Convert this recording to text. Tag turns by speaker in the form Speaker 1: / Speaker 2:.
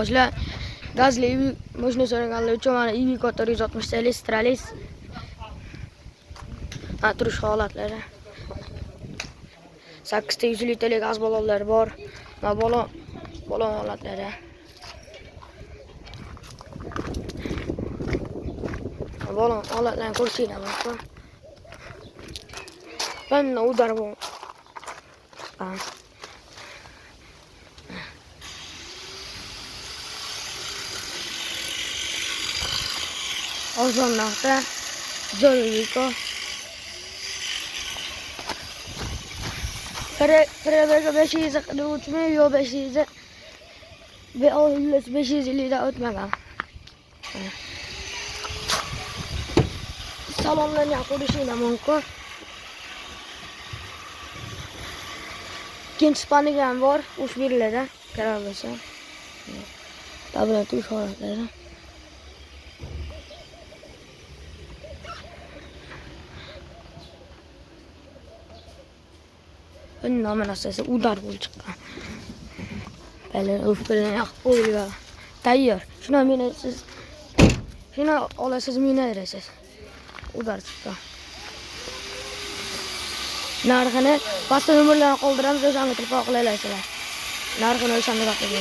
Speaker 1: Boshlar gazli mashina so'raganlar uchun mana Iveco 460 Stralis turish holatlari. 8 ta 100 litrlik gaz ballonlari bor. Mana ballon holatlari. Ballon holatlarini ko'rishinglar mumkin. Ben udarım. Ozonlarda John Iveco. Prebega 500 qilib o'tmay, yo 500 ve 550 da o'tmagan. Salonlarni ko'rishinglar mumkin. İkinci spanigan var, uç birlere karar versen. Tabii tuş holatları. Ön namın asası udar bul çıkan. Böyle öfkelen yakıp oluyor. Tayyar. Şuna mine siz. Şuna olasız mine edesiz. Udar çıkan. Narxini pasta ömürlerini qoldiramiz, o'shani tilqa qilaysizlar. Narxini o'shanda vaqtida